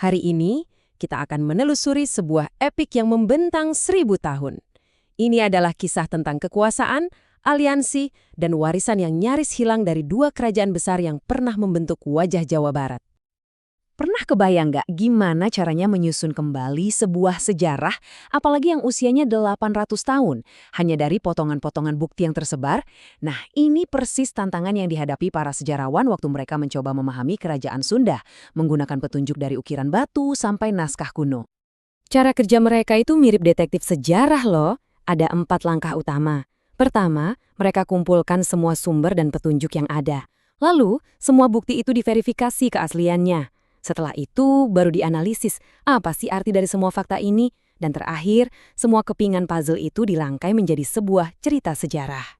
Hari ini, kita akan menelusuri sebuah epik yang membentang 1000 tahun. Ini adalah kisah tentang kekuasaan, aliansi, dan warisan yang nyaris hilang dari dua kerajaan besar yang pernah membentuk wajah Jawa Barat. Pernah kebayang nggak gimana caranya menyusun kembali sebuah sejarah, apalagi yang usianya 800 tahun, hanya dari potongan-potongan bukti yang tersebar? Nah, ini persis tantangan yang dihadapi para sejarawan waktu mereka mencoba memahami kerajaan Sunda, menggunakan petunjuk dari ukiran batu sampai naskah kuno. Cara kerja mereka itu mirip detektif sejarah loh. Ada 4 langkah utama. Pertama, mereka kumpulkan semua sumber dan petunjuk yang ada. Lalu, semua bukti itu diverifikasi keasliannya. Setelah itu, baru dianalisis apa sih arti dari semua fakta ini, dan terakhir, semua kepingan puzzle itu dirangkai menjadi sebuah cerita sejarah.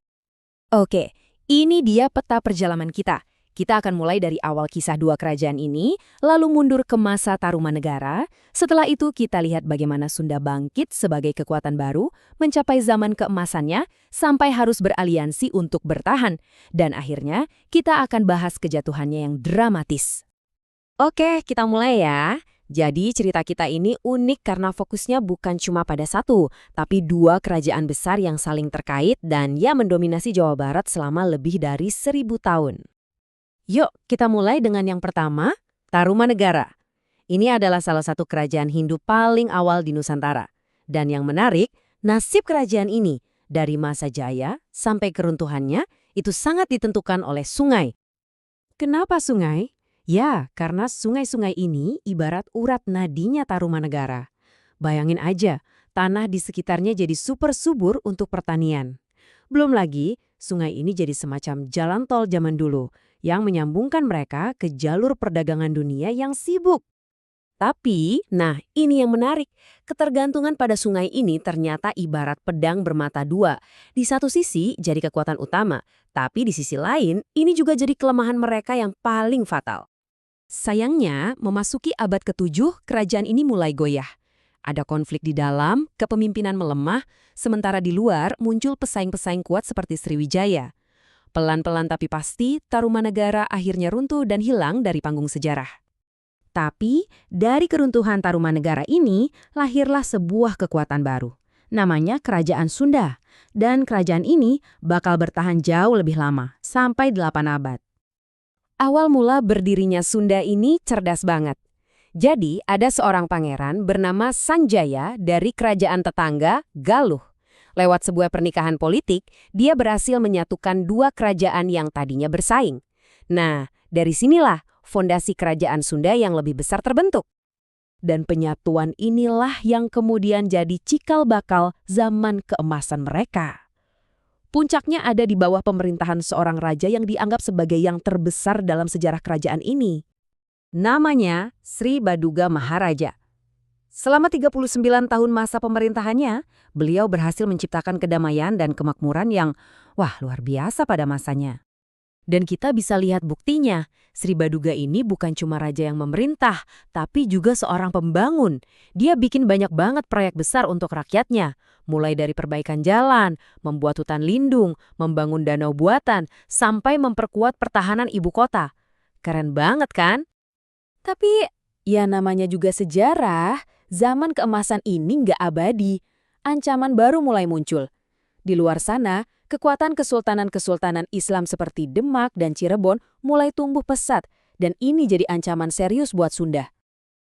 Oke, ini dia peta perjalanan kita. Kita akan mulai dari awal kisah dua kerajaan ini, lalu mundur ke masa Tarumanegara. Setelah itu, kita lihat bagaimana Sunda bangkit sebagai kekuatan baru, mencapai zaman keemasannya, sampai harus beraliansi untuk bertahan. Dan akhirnya, kita akan bahas kejatuhannya yang dramatis. Oke, kita mulai ya. Jadi cerita kita ini unik karena fokusnya bukan cuma pada satu, tapi dua kerajaan besar yang saling terkait dan yang mendominasi Jawa Barat selama lebih dari 1000 tahun. Yuk, kita mulai dengan yang pertama, Tarumanegara. Ini adalah salah satu kerajaan Hindu paling awal di Nusantara. Dan yang menarik, nasib kerajaan ini dari masa jaya sampai keruntuhannya itu sangat ditentukan oleh sungai. Kenapa sungai? Ya, karena sungai-sungai ini ibarat urat nadinya Tarumanegara. Bayangin aja, tanah di sekitarnya jadi super subur untuk pertanian. Belum lagi, sungai ini jadi semacam jalan tol zaman dulu yang menyambungkan mereka ke jalur perdagangan dunia yang sibuk. Tapi, nah ini yang menarik, ketergantungan pada sungai ini ternyata ibarat pedang bermata dua. Di satu sisi jadi kekuatan utama, tapi di sisi lain ini juga jadi kelemahan mereka yang paling fatal. Sayangnya, memasuki abad ke-7, kerajaan ini mulai goyah. Ada konflik di dalam, kepemimpinan melemah, sementara di luar muncul pesaing-pesaing kuat seperti Sriwijaya. Pelan-pelan tapi pasti, Tarumanegara akhirnya runtuh dan hilang dari panggung sejarah. Tapi, dari keruntuhan Tarumanegara ini, lahirlah sebuah kekuatan baru. Namanya Kerajaan Sunda. Dan kerajaan ini bakal bertahan jauh lebih lama, sampai 8 abad. Awal mula berdirinya Sunda ini cerdas banget. Jadi, ada seorang pangeran bernama Sanjaya dari kerajaan tetangga, Galuh. Lewat sebuah pernikahan politik, dia berhasil menyatukan dua kerajaan yang tadinya bersaing. Nah, dari sinilah fondasi kerajaan Sunda yang lebih besar terbentuk. Dan penyatuan inilah yang kemudian jadi cikal bakal zaman keemasan mereka. Puncaknya ada di bawah pemerintahan seorang raja yang dianggap sebagai yang terbesar dalam sejarah kerajaan ini. Namanya Sri Baduga Maharaja. Selama 39 tahun masa pemerintahannya, beliau berhasil menciptakan kedamaian dan kemakmuran yang, luar biasa pada masanya. Dan kita bisa lihat buktinya, Sri Baduga ini bukan cuma raja yang memerintah, tapi juga seorang pembangun. Dia bikin banyak banget proyek besar untuk rakyatnya, mulai dari perbaikan jalan, membuat hutan lindung, membangun danau buatan, sampai memperkuat pertahanan ibu kota. Keren banget kan? Tapi, ya namanya juga sejarah, zaman keemasan ini nggak abadi. Ancaman baru mulai muncul. Di luar sana, kekuatan kesultanan-kesultanan Islam seperti Demak dan Cirebon mulai tumbuh pesat, dan ini jadi ancaman serius buat Sunda.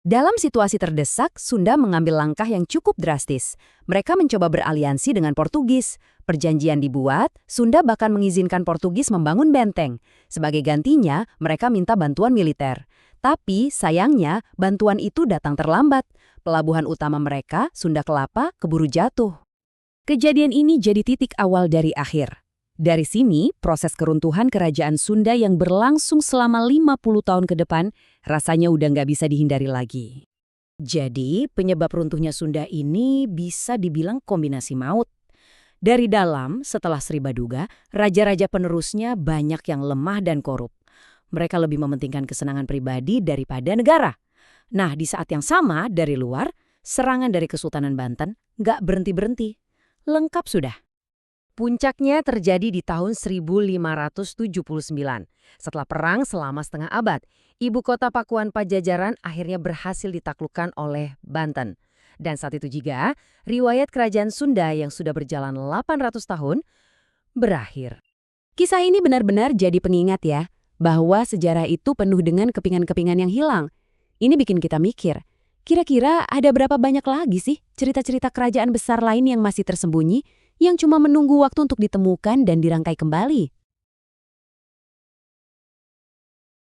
Dalam situasi terdesak, Sunda mengambil langkah yang cukup drastis. Mereka mencoba beraliansi dengan Portugis. Perjanjian dibuat, Sunda bahkan mengizinkan Portugis membangun benteng. Sebagai gantinya, mereka minta bantuan militer. Tapi, sayangnya, bantuan itu datang terlambat. Pelabuhan utama mereka, Sunda Kelapa, keburu jatuh. Kejadian ini jadi titik awal dari akhir. Dari sini, proses keruntuhan kerajaan Sunda yang berlangsung selama 50 tahun ke depan rasanya udah nggak bisa dihindari lagi. Jadi, penyebab runtuhnya Sunda ini bisa dibilang kombinasi maut. Dari dalam, setelah Sri Baduga, raja-raja penerusnya banyak yang lemah dan korup. Mereka lebih mementingkan kesenangan pribadi daripada negara. Nah, di saat yang sama, dari luar, serangan dari Kesultanan Banten nggak berhenti-berhenti. Lengkap sudah. Puncaknya terjadi di tahun 1579. Setelah perang selama setengah abad, ibu kota Pakuan Pajajaran akhirnya berhasil ditaklukkan oleh Banten. Dan saat itu juga, riwayat kerajaan Sunda yang sudah berjalan 800 tahun berakhir. Kisah ini benar-benar jadi pengingat ya, bahwa sejarah itu penuh dengan kepingan-kepingan yang hilang. Ini bikin kita mikir, kira-kira ada berapa banyak lagi sih cerita-cerita kerajaan besar lain yang masih tersembunyi, yang cuma menunggu waktu untuk ditemukan dan dirangkai kembali?